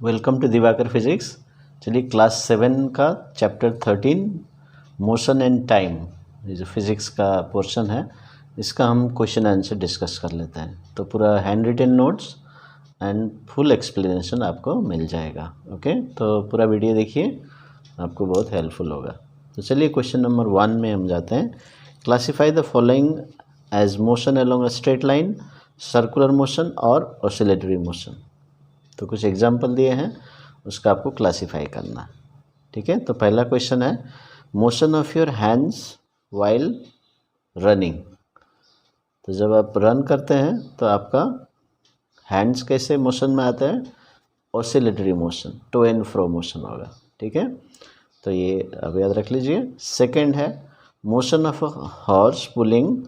Welcome to Divakar physics. चलिए class 7 का chapter 13 motion and time, ये जो फिज़िक्स का पोर्शन है इसका हम क्वेश्चन आंसर डिस्कस कर लेते हैं। तो पूरा hand written notes and full explanation आपको मिल जाएगा। ओके, तो पूरा वीडियो देखिए, आपको बहुत हेल्पफुल होगा। तो चलिए क्वेश्चन नंबर 1 में हम जाते हैं। Classify the following as motion along a straight line, circular motion और ऑसिलेटरी मोशन। तो कुछ एग्जाम्पल दिए हैं, उसका आपको क्लासीफाई करना। ठीक है, तो पहला क्वेश्चन है motion of your hands while running. तो जब आप रन करते हैं तो आपका हैंड्स कैसे मोशन में आता है? Oscillatory motion, to and fro motion होगा। ठीक है, तो ये अब याद रख लीजिए। सेकंड है motion of a horse pulling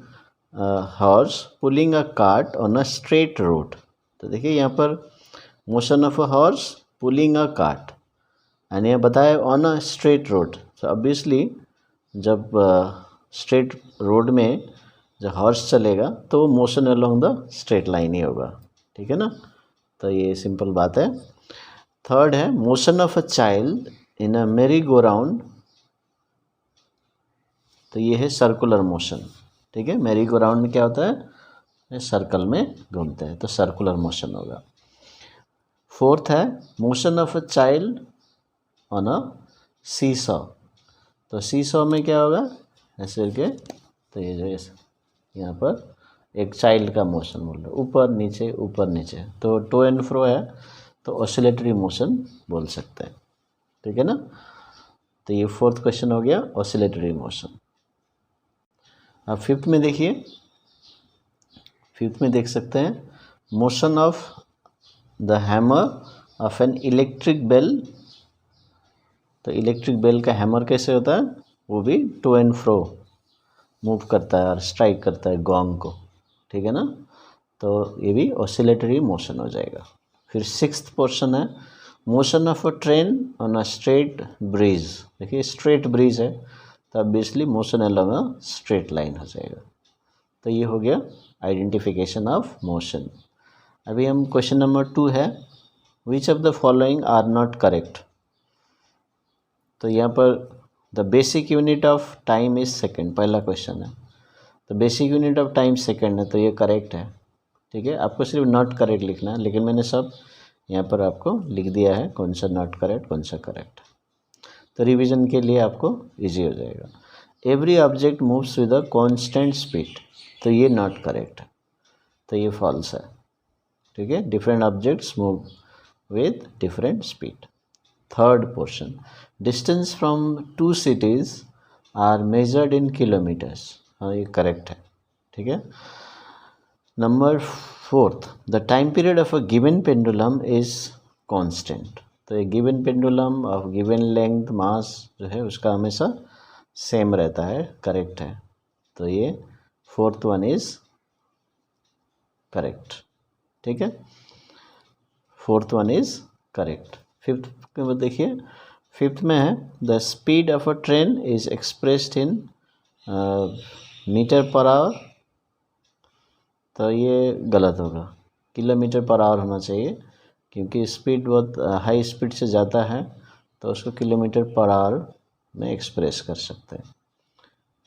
a cart on a straight road. तो देखिए यहाँ पर motion of a horse pulling a cart and ये बताया ऑन अ स्ट्रेट रोड। तो ऑब्वियसली जब स्ट्रेट रोड में जब हॉर्स चलेगा तो motion along the straight line ही होगा। ठीक है ना, तो ये सिंपल बात है। थर्ड है motion of a child in a merry go round. तो ये है सर्कुलर मोशन। ठीक है, मेरी गो राउंड में क्या होता है? सर्कल में घूमते हैं, तो सर्कुलर मोशन होगा। फोर्थ है motion of a child on a seesaw. तो सी सॉ में क्या होगा? ऐसे करके, तो ये जो यहाँ पर एक चाइल्ड का मोशन बोल रहे, ऊपर नीचे, तो टू एंड फ्रो है, तो ऑसिलेटरी मोशन बोल सकते हैं। ठीक है ना, तो ये फोर्थ क्वेश्चन हो गया ऑसिलेटरी मोशन। अब फिफ्थ में देखिए, फिफ्थ में देख सकते हैं motion of the hammer of an electric bell. तो इलेक्ट्रिक बेल का हैमर कैसे होता है? वो भी टू एंड फ्रो मूव करता है और स्ट्राइक करता है गॉन्ग को। ठीक है ना, तो ये भी ऑसिलेटरी मोशन हो जाएगा। फिर सिक्स्थ पोर्शन है motion of a train on a straight bridge. देखिए स्ट्रेट ब्रिज है, तो obviously motion along a straight line हो जाएगा। तो ये हो गया आइडेंटिफिकेशन ऑफ मोशन। अभी हम क्वेश्चन नंबर 2 है which of the following are not correct. तो यहाँ पर the basic unit of time is second, पहला क्वेश्चन है। तो basic unit of time second है, तो ये करेक्ट है। ठीक है, आपको सिर्फ नॉट करेक्ट लिखना है, लेकिन मैंने सब यहाँ पर आपको लिख दिया है कौन सा नॉट करेक्ट कौन सा करेक्ट। तो रिवीजन के लिए आपको इजी हो जाएगा। Every object moves with a constant speed. तो ये नॉट करेक्ट है, तो ये फॉल्स है। ठीक है, different objects move with different speed. Third portion distance from two cities are measured in kilometres. हाँ, ये करेक्ट है। ठीक है, number fourth the time period of a given pendulum is constant. तो ये given pendulum of given length mass जो है उसका हमेशा सेम रहता है, करेक्ट है। तो ये फोर्थ वन इज करेक्ट। ठीक है, fourth one is correct. Fifth में देखिए, फिफ्थ में है the speed of a train is expressed in metre per hour. तो ये गलत होगा, किलोमीटर पर आवर होना चाहिए, क्योंकि स्पीड बहुत हाई स्पीड से जाता है, तो उसको किलोमीटर पर आवर में एक्सप्रेस कर सकते हैं।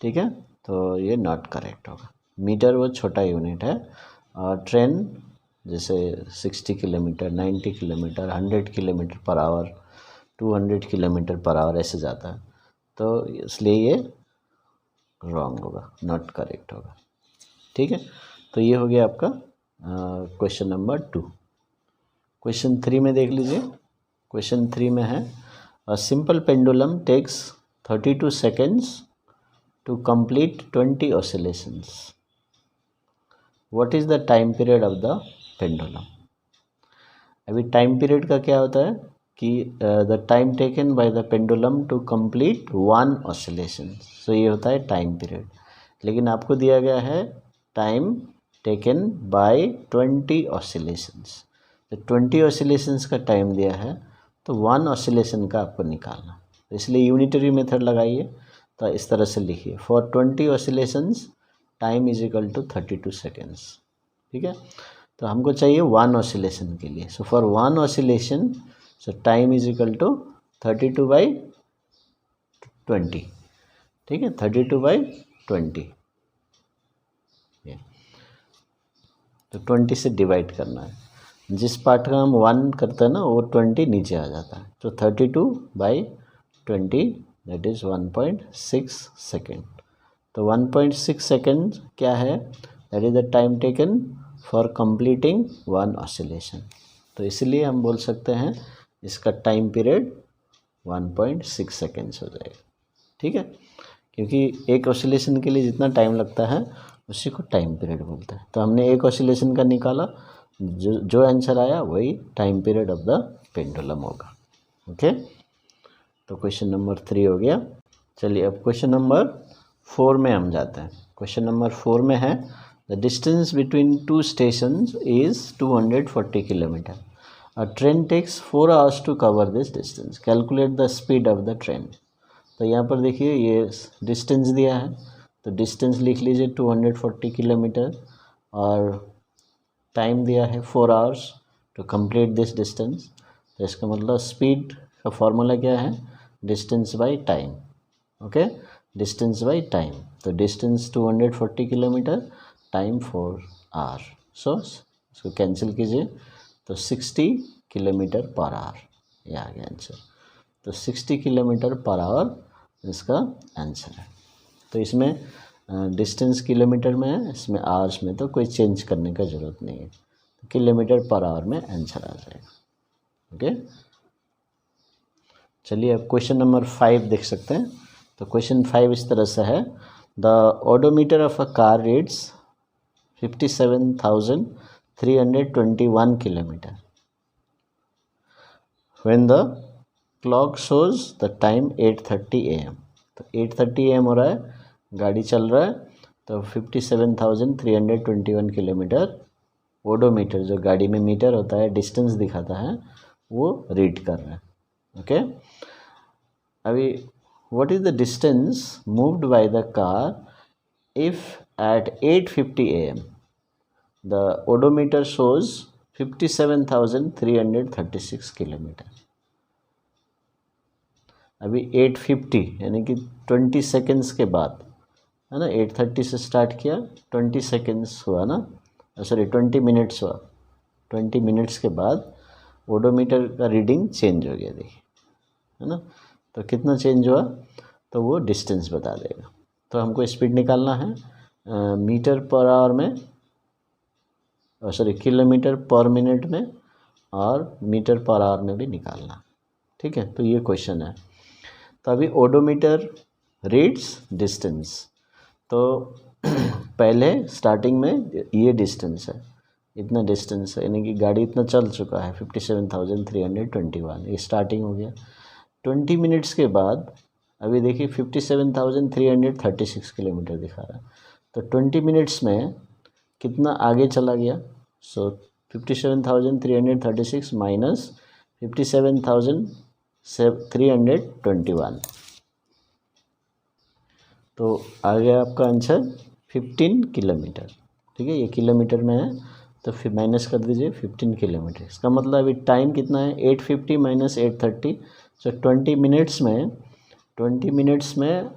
ठीक है, तो ये नॉट करेक्ट होगा। मीटर वो छोटा यूनिट है, और ट्रेन जैसे 60 kilometre, 90 kilometre, 100 kilometre per hour, 200 kilometre per hour ऐसे जाता है, तो इसलिए ये रॉन्ग होगा, नॉट करेक्ट होगा। ठीक है, तो ये हो गया आपका क्वेश्चन नंबर 2। क्वेश्चन 3 में देख लीजिए। क्वेश्चन 3 में है a simple pendulum takes 32 seconds to complete 20 oscillations. What is the time period of the pendulum. अभी टाइम पीरियड का क्या होता है कि the time taken by the pendulum to complete 1 oscillation. So ये होता है टाइम पीरियड, लेकिन आपको दिया गया है टाइम टेकन बाय 20 ऑसिलेशंस। तो 20 ऑसिलेशंस का टाइम दिया है, तो 1 ऑसिलेशन का आपको निकालना, तो इसलिए यूनिटरी मेथड लगाइए। तो इस तरह से लिखिए for 20 oscillations time is equal to 32 seconds. ठीक है, तो हमको चाहिए 1 ऑसिलेशन के लिए। So for 1 oscillation so time is equal to 32/20, ठीक है, 32/20, तो 20 से डिवाइड करना है। जिस पार्ट का हम 1 करते हैं ना वो 20 नीचे आ जाता है, तो 32/20 दैट इज़ 1.6 सेकेंड। तो 1.6 सेकेंड क्या है, that is the time taken for completing one oscillation. तो इसलिए हम बोल सकते हैं इसका टाइम पीरियड 1.6 सेकेंड्स हो जाएगा, ठीक है, क्योंकि एक ऑसिलेशन के लिए जितना टाइम लगता है उसी को टाइम पीरियड बोलते हैं। तो हमने एक ऑसिलेशन का निकाला, जो आंसर आया वही time period of the pendulum होगा। ओके, तो क्वेश्चन नंबर 3 हो गया। चलिए अब क्वेश्चन नंबर 4 में हम जाते हैं। क्वेश्चन नंबर 4 में है the distance between two stations is 240 kilometre. A train takes 4 hours to cover this distance, calculate the speed of the train. तो यहाँ पर देखिए ये डिस्टेंस दिया है, तो डिस्टेंस लिख लीजिए 240 किलोमीटर और टाइम दिया है 4 hours to complete this distance. तो इसका मतलब स्पीड का फॉर्मूला क्या है, distance by time. Okay, distance by time, तो distance 240 kilometre, time 4 hour. So इसको कैंसिल कीजिए, तो 60 किलोमीटर पर आवर, ये आ गया आंसर। तो 60 किलोमीटर पर आवर इसका आंसर है। तो इसमें डिस्टेंस किलोमीटर में है, इसमें आवर्स में तो कोई चेंज करने का ज़रूरत नहीं है, तो किलोमीटर पर आवर में आंसर आ जाएगा। ओके, चलिए अब क्वेश्चन नंबर 5 देख सकते हैं। तो क्वेश्चन 5 इस तरह से है, the odometer of a car reads 57,321 kilometre when the clock shows the time 8:30 AM। तो 8:30 AM हो रहा है, गाड़ी चल रहा है, तो 57,321 किलोमीटर ओडोमीटर, जो गाड़ी में मीटर होता है डिस्टेंस दिखाता है, वो रीड कर रहा है। ओके, अभी what is the distance moved by the car if at 8:50 AM the odometer shows 57,336 kilometre. अभी 8:50 यानी कि 20 सेकेंड्स के बाद है ना, 8:30 से स्टार्ट किया, 20 सेकेंड्स हुआ ना, सॉरी 20 मिनट्स हुआ, 20 मिनट्स के बाद ओडोमीटर का रीडिंग चेंज हो गया, देखिए है ना। तो कितना चेंज हुआ, तो वो डिस्टेंस बता देगा। तो हमको स्पीड निकालना है मीटर पर आवर में, सॉरी किलोमीटर पर मिनट में, और मीटर पर आवर में भी निकालना, ठीक है। तो ये क्वेश्चन है। तो अभी ओडोमीटर रीड्स डिस्टेंस, तो पहले स्टार्टिंग में ये डिस्टेंस है, इतना डिस्टेंस है, यानी कि गाड़ी इतना चल चुका है 57,321, ये स्टार्टिंग हो गया। 20 मिनट्स के बाद अभी देखिए 57,336 किलोमीटर दिखा रहा है, तो 20 मिनट्स में कितना आगे चला गया। सो 57,336 माइनस 57,321, तो आ गया आपका आंसर 15 किलोमीटर, ठीक है। ये किलोमीटर में है, तो फिर माइनस कर दीजिए 15 किलोमीटर। इसका मतलब अभी टाइम कितना है, 8:50 माइनस 8:30, सो 20 मिनट्स में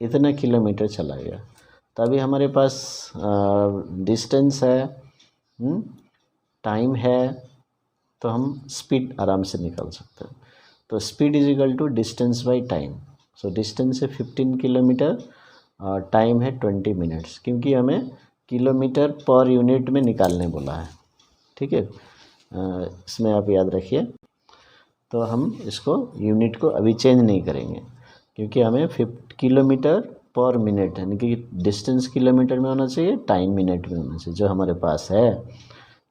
इतना किलोमीटर चला गया। तो अभी हमारे पास डिस्टेंस है, टाइम है, तो हम स्पीड आराम से निकाल सकते हैं। तो speed is equal to distance by time. So distance है 15 किलोमीटर और टाइम है 20 मिनट्स, क्योंकि हमें किलोमीटर पर यूनिट में निकालने बोला है, ठीक है। इसमें आप याद रखिए, तो हम इसको यूनिट को अभी चेंज नहीं करेंगे, क्योंकि हमें किलोमीटर पर मिनट, यानी कि डिस्टेंस किलोमीटर में होना चाहिए, टाइम मिनट में होना चाहिए, जो हमारे पास है।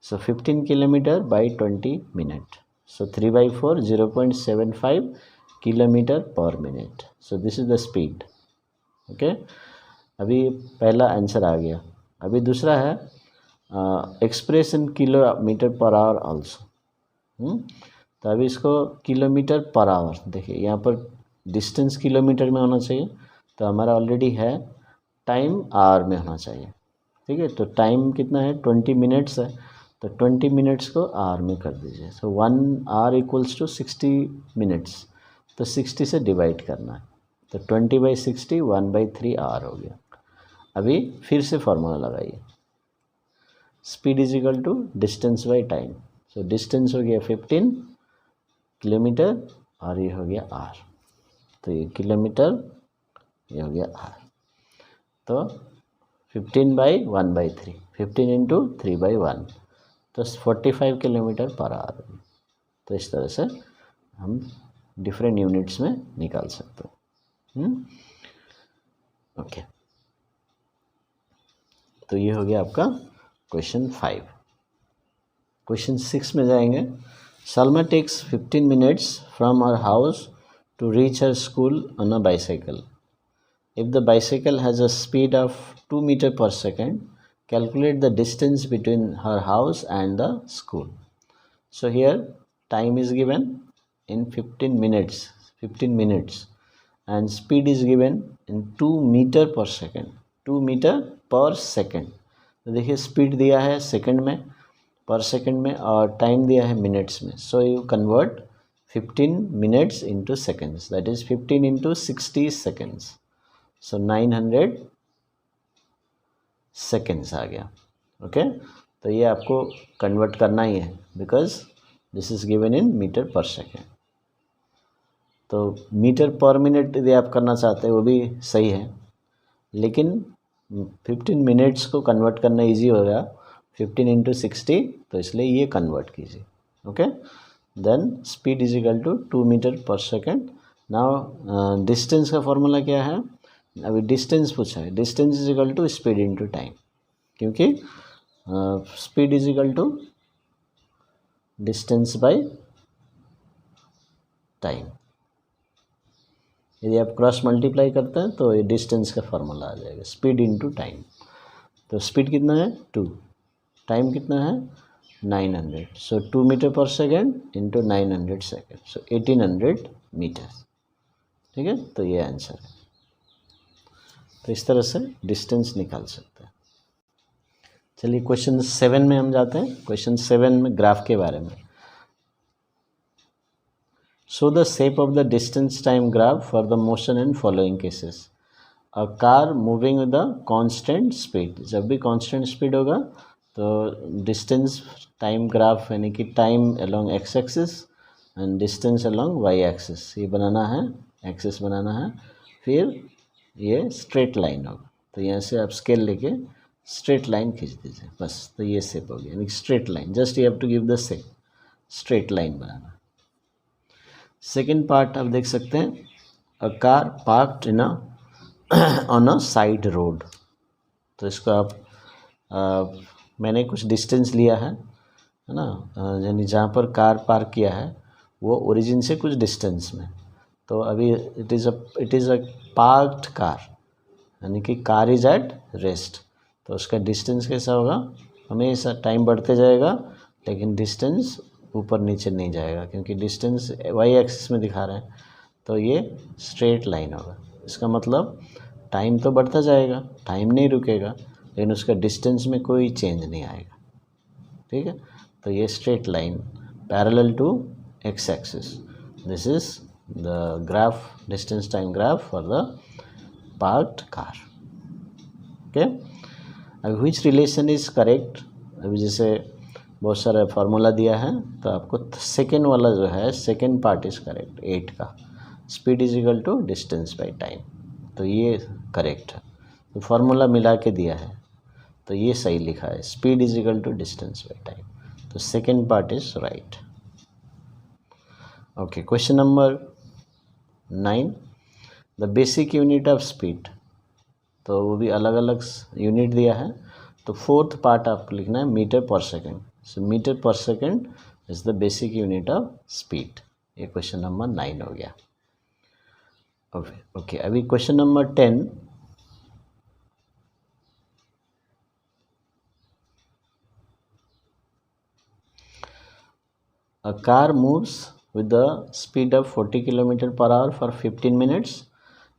सो 15 kilometre by 20 minute, so 3/4 0.75 kilometre पर minute. So this is the speed. Okay, अभी पहला आंसर आ गया। अभी दूसरा है express in kilometre per hour also. तो अभी इसको किलोमीटर पर आवर, देखिए यहाँ पर डिस्टेंस किलोमीटर में होना चाहिए, तो हमारा ऑलरेडी है, टाइम आवर में होना चाहिए, ठीक है। तो टाइम कितना है, 20 मिनट्स है, तो 20 मिनट्स को आवर में कर दीजिए। तो 1 आवर इक्वल्स टू 60 मिनट्स, तो 60 से डिवाइड करना है। तो 20/60 1/3 आवर हो गया। अभी फिर से फॉर्मूला लगाइए, speed is equal to distance by time. So distance हो गया 15 किलोमीटर और ये हो गया आर, तो ये किलोमीटर, ये हो गया आर। तो 15/1/3, 15 इंटू 3/1, तो 45 किलोमीटर पर आवर। तो इस तरह से हम डिफरेंट यूनिट्स में निकाल सकते हैं। ओके, तो ये हो गया आपका क्वेश्चन 5। क्वेश्चन 6 में जाएंगे। Salma takes 15 minutes from her house to reach her school on a bicycle. If the bicycle has a speed of 2 meter per second, calculate the distance between her house and the school. So here time is given in 15 minutes and speed is given in 2 meter per second, 2 meter per second। तो देखिए speed दिया है second में, पर second में, और time दिया है मिनट्स में। So you convert 15 minutes into seconds, that is 15 into 60 seconds. So 900 seconds आ गया। ओके, तो ये आपको कन्वर्ट करना ही है because this is given in metre per second. तो मीटर पर मिनट यदि आप करना चाहते हैं वो भी सही है, लेकिन 15 मिनट्स को कन्वर्ट करना इजी होगा 15 इंटू 60, तो इसलिए ये कन्वर्ट कीजिए। Okay, then speed is equal to 2 metre per second. Now distance का फॉर्मूला क्या है? अभी डिस्टेंस पूछा है, distance is equal to speed into time, क्योंकि speed is equal to distance by time. यदि आप क्रॉस मल्टीप्लाई करते हैं तो ये डिस्टेंस का फॉर्मूला आ जाएगा, स्पीड इनटू टाइम। तो स्पीड कितना है 2, टाइम कितना है 900। सो 2 metre per second into 900 second, सो 1800 मीटर। ठीक है, तो ये आंसर है। तो इस तरह से डिस्टेंस निकाल सकते हैं। चलिए क्वेश्चन 7 में हम जाते हैं। क्वेश्चन 7 में ग्राफ के बारे में। Show the shape of the distance time graph for the motion in following cases. A car moving with the constant speed, जब भी कांस्टेंट स्पीड होगा तो डिस्टेंस टाइम ग्राफ यानी कि time along X axis and distance along Y axis, ये बनाना है, axis बनाना है। फिर ये स्ट्रेट लाइन होगा, तो यहाँ से आप स्केल लेके स्ट्रेट लाइन खींच दीजिए बस, तो ये शेप हो गया यानी straight line. Just you have to give the shape, straight line बनाना। सेकेंड पार्ट आप देख सकते हैं, a car parked in on a side road. तो इसको आप मैंने कुछ डिस्टेंस लिया है ना, यानी जहाँ पर कार पार्क किया है वो ओरिजिन से कुछ डिस्टेंस में। तो अभी it is a parked car, यानी कि कार इज एट रेस्ट। तो उसका डिस्टेंस कैसा होगा, हमेशा टाइम बढ़ते जाएगा लेकिन डिस्टेंस ऊपर नीचे नहीं जाएगा, क्योंकि डिस्टेंस वाई एक्सिस में दिखा रहे हैं। तो ये स्ट्रेट लाइन होगा। इसका मतलब टाइम तो बढ़ता जाएगा, टाइम नहीं रुकेगा, लेकिन उसका डिस्टेंस में कोई चेंज नहीं आएगा। ठीक है, तो ये straight line parallel to X axis, this is the graph, distance time graph for the parked car. Okay, अभी व्हिच रिलेशन इज करेक्ट। अभी जैसे बहुत सारा फार्मूला दिया है, तो आपको सेकेंड वाला जो है सेकेंड पार्ट इज करेक्ट, 8 का speed is equal to distance by time, तो ये करेक्ट है। तो फार्मूला मिला के दिया है तो ये सही लिखा है, speed is equal to distance by time, तो second part is right. Okay, question number 9, the basic unit of speed. तो वो भी अलग अलग यूनिट दिया है, तो फोर्थ पार्ट आपको लिखना है metre per second. So metre per second is the basic unit of speed. ये क्वेश्चन नंबर 9 हो गया। ओके, अभी question number 10, a car moves with the speed of 40 km per hour for 15 minutes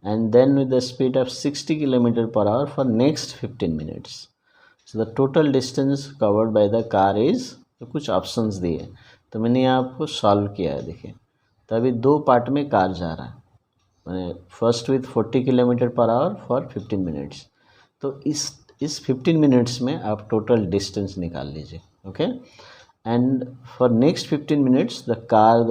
and then with the speed of 60 km per hour for next 15 minutes. So the total distance covered by the car is, तो कुछ options दिए तो मैंने यहाँ आपको solve किया है। देखिए तो अभी 2 पार्ट में कार जा रहा है, first with 40 kilometre per hour for 15 minutes. तो इस 15 मिनट्स में आप टोटल डिस्टेंस निकाल लीजिए। Okay, and for next 15 minutes the car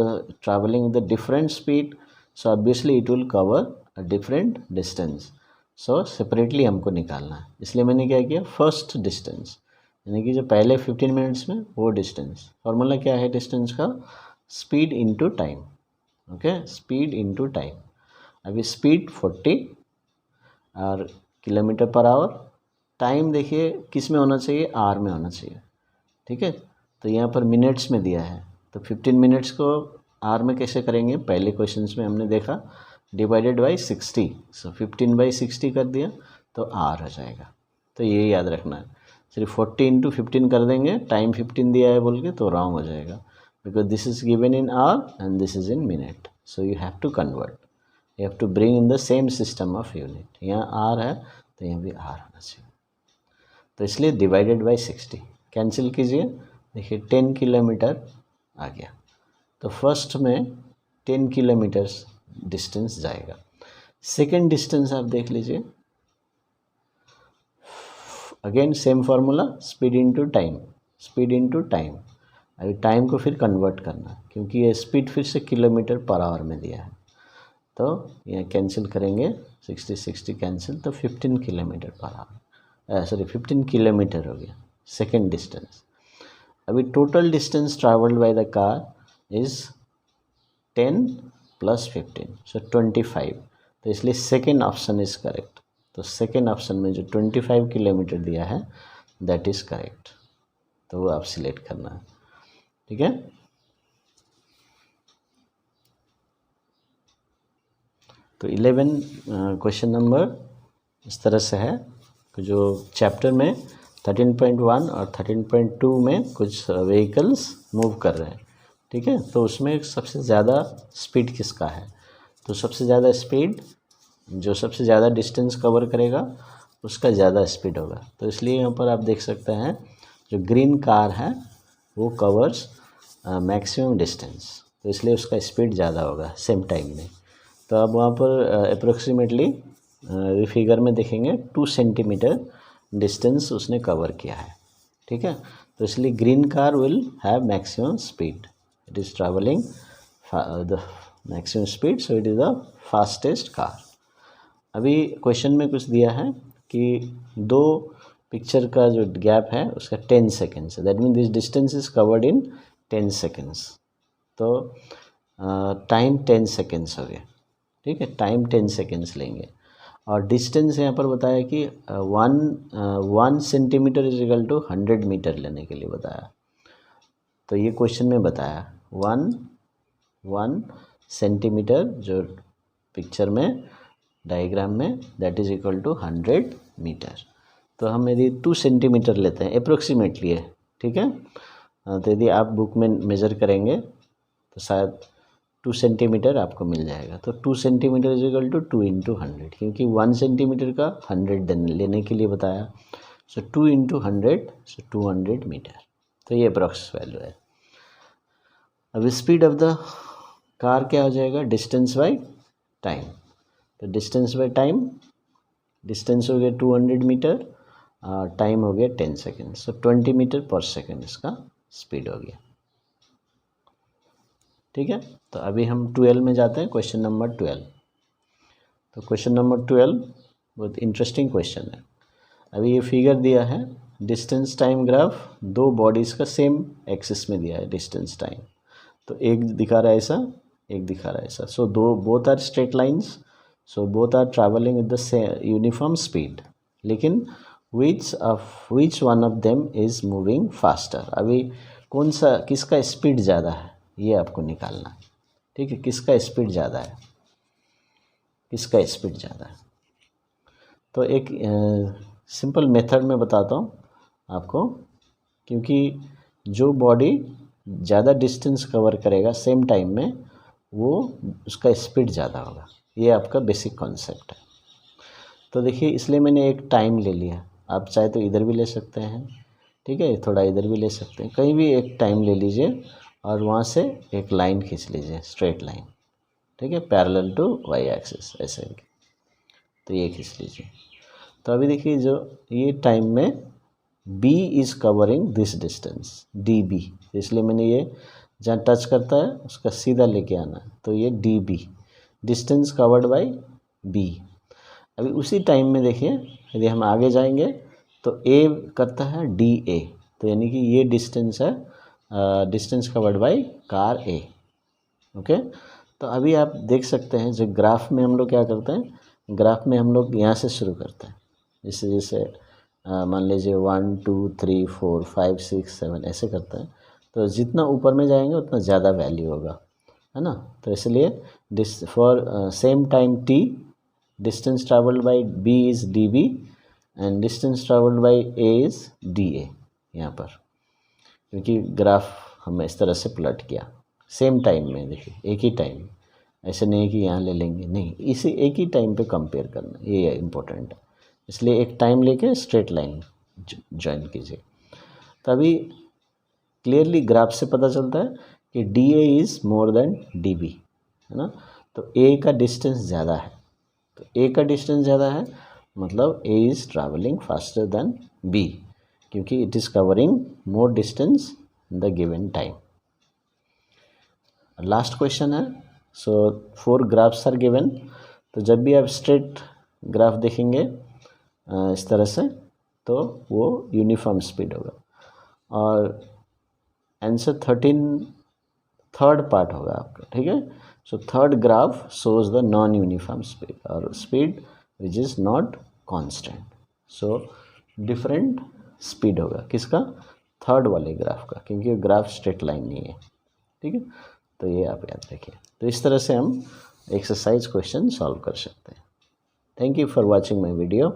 travelling the different speed, so obviously it will cover a different distance. So separately हमको निकालना है, इसलिए मैंने क्या किया, फर्स्ट डिस्टेंस यानी कि जो पहले 15 मिनट्स में वो डिस्टेंस। फॉर्मूला क्या है डिस्टेंस का, speed into time. Okay, speed into time. अभी स्पीड 40 और किलोमीटर पर आवर, टाइम देखिए किस में होना चाहिए, आर में होना चाहिए। ठीक है, तो यहाँ पर मिनट्स में दिया है, तो 15 मिनट्स को आर में कैसे करेंगे, पहले क्वेश्चंस में हमने देखा डिवाइडेड बाई 60। सो 15/60 कर दिया तो आर हो जाएगा। तो ये याद रखना है, सिर्फ 40 इंटू 15 कर देंगे, टाइम 15 दिया है बोल के तो रॉन्ग हो जाएगा, because this is given in hour and this is in minute. So you have to convert, you have to bring in the same system of unit. यहाँ आर है तो यहाँ भी आर होना चाहिए, तो इसलिए डिवाइडेड बाई 60 कैंसिल कीजिए। देखिए 10 किलोमीटर आ गया, तो फर्स्ट में 10 किलोमीटर्स डिस्टेंस जाएगा। सेकेंड डिस्टेंस आप देख लीजिए, again same formula, speed into time, speed into time. अभी टाइम को फिर कन्वर्ट करना है क्योंकि ये स्पीड फिर से किलोमीटर पर आवर में दिया है, तो ये कैंसिल करेंगे, 60 कैंसिल, तो 15 kilometre per hour, sorry 15 kilometre हो गया सेकेंड डिस्टेंस। अभी total distance travelled by the car is 10 + 15, सो 25। तो इसलिए सेकेंड ऑप्शन इज़ करेक्ट। तो सेकेंड ऑप्शन में जो 25 किलोमीटर दिया है दैट इज़ करेक्ट, तो वो आप सिलेक्ट करना है। ठीक है, तो 11 क्वेश्चन नंबर इस तरह से है, जो चैप्टर में 13.1 और 13.2 में कुछ व्हीकल्स मूव कर रहे हैं। ठीक है, तो उसमें सबसे ज़्यादा स्पीड किसका है, तो सबसे ज़्यादा स्पीड जो सबसे ज़्यादा डिस्टेंस कवर करेगा उसका ज़्यादा स्पीड होगा। तो इसलिए यहाँ पर आप देख सकते हैं जो ग्रीन कार है वो कवर्स मैक्सिमम डिस्टेंस, तो इसलिए उसका स्पीड ज़्यादा होगा सेम टाइम में। तो अब वहाँ पर अप्रोक्सीमेटली फिगर में देखेंगे 2 सेंटीमीटर डिस्टेंस उसने कवर किया है। ठीक है, तो इसलिए green car will have maximum speed, it is travelling the maximum speed, so it is the fastest car. अभी क्वेश्चन में कुछ दिया है कि 2 पिक्चर का जो गैप है उसका 10 सेकेंड्स है, that mean this distance is covered in 10 seconds. तो टाइम 10 सेकेंड्स हो गया। ठीक है, टाइम 10 सेकेंड्स लेंगे, और डिस्टेंस यहाँ पर बताया कि 1 centimetre is equal to 100 metre लेने के लिए बताया। तो ये क्वेश्चन में बताया 1 सेंटीमीटर जो पिक्चर में डायग्राम में that is equal to 100 metre. तो हम यदि 2 सेंटीमीटर लेते हैं, अप्रोक्सीमेटली है। ठीक है, तो यदि आप बुक में मेज़र करेंगे तो शायद 2 सेंटीमीटर आपको मिल जाएगा। तो 2 सेंटीमीटर इज इक्वल टू 2 × 100, क्योंकि 1 सेंटीमीटर का 100 लेने के लिए बताया। सो 2 × 100, सो 200 मीटर। तो ये अप्रॉक्स वैल्यू है। अब स्पीड ऑफ द कार क्या हो जाएगा, डिस्टेंस बाई टाइम। तो डिस्टेंस बाई टाइम, डिस्टेंस हो गया 200 मीटर, टाइम हो गया 10 सेकेंड, सो 20 मीटर पर सेकेंड इसका स्पीड हो गया। ठीक है, तो अभी हम 12 में जाते हैं, क्वेश्चन नंबर 12। तो क्वेश्चन नंबर 12 बहुत इंटरेस्टिंग क्वेश्चन है। अभी ये फिगर दिया है, डिस्टेंस टाइम ग्राफ, 2 बॉडीज़ का सेम एक्सिस में दिया है डिस्टेंस टाइम। तो एक दिखा रहा है ऐसा, एक दिखा रहा है ऐसा। So both are straight lines, so both are travelling with the uniform speed, लेकिन which one of them is moving faster. अभी कौन सा, किसका स्पीड ज़्यादा है ये आपको निकालना है। ठीक है, किसका स्पीड ज़्यादा है, किसका स्पीड ज़्यादा है। तो एक सिंपल मेथड में बताता हूँ आपको, क्योंकि जो बॉडी ज़्यादा डिस्टेंस कवर करेगा सेम टाइम में वो उसका स्पीड ज़्यादा होगा, ये आपका बेसिक कॉन्सेप्ट है। तो देखिए इसलिए मैंने एक टाइम ले लिया, आप चाहे तो इधर भी ले सकते हैं, ठीक है, थोड़ा इधर भी ले सकते हैं, कहीं भी एक टाइम ले लीजिए और वहाँ से एक लाइन खींच लीजिए, स्ट्रेट लाइन, ठीक है, पैरेलल टू वाई एक्सिस ऐसे, तो ये खींच लीजिए। तो अभी देखिए जो ये टाइम में b is covering this distance db, इसलिए मैंने ये जहाँ टच करता है उसका सीधा लेके आना है, तो ये db distance covered by b। अभी उसी टाइम में देखिए यदि हम आगे जाएंगे तो a करता है da, तो यानी कि ये डिस्टेंस है distance covered by car a। Okay, तो अभी आप देख सकते हैं जो ग्राफ में हम लोग क्या करते हैं, ग्राफ में हम लोग यहाँ से शुरू करते हैं, जैसे जैसे मान लीजिए 1 2 3 4 5 6 7 ऐसे करते हैं, तो जितना ऊपर में जाएंगे उतना ज़्यादा वैल्यू होगा, है ना। तो इसलिए for same time t distance travelled bye b is db and distance travelled bye a is da, यहाँ पर क्योंकि ग्राफ हमने इस तरह से प्लॉट किया सेम टाइम में, देखिए एक ही टाइम, ऐसे नहीं है कि यहाँ ले लेंगे, नहीं, इसी एक ही टाइम पे कंपेयर करना, ये इम्पोर्टेंट है, इसलिए एक टाइम लेके स्ट्रेट लाइन ज्वाइन कीजिए। तो अभी क्लियरली ग्राफ से पता चलता है कि D A is more than D B, है ना। तो ए का डिस्टेंस ज़्यादा है, तो ए का डिस्टेंस ज़्यादा है मतलब A is travelling faster than B, क्योंकि it is covering more distance in the given time. Last question है, सो 4 ग्राफ्स आर गिवन। तो जब भी आप स्ट्रेट ग्राफ देखेंगे इस तरह से, तो वो यूनिफॉर्म स्पीड होगा, और आंसर 13 थर्ड पार्ट होगा आपका, ठीक है। So third graph shows the non uniform speed और speed which is not constant, so different speed होगा किसका, थर्ड वाले ग्राफ का, क्योंकि ग्राफ स्ट्रेट लाइन नहीं है, ठीक है। तो ये आप याद रखिए। तो इस तरह से हम एक्सरसाइज क्वेश्चन सॉल्व कर सकते हैं। Thank you for watching my video.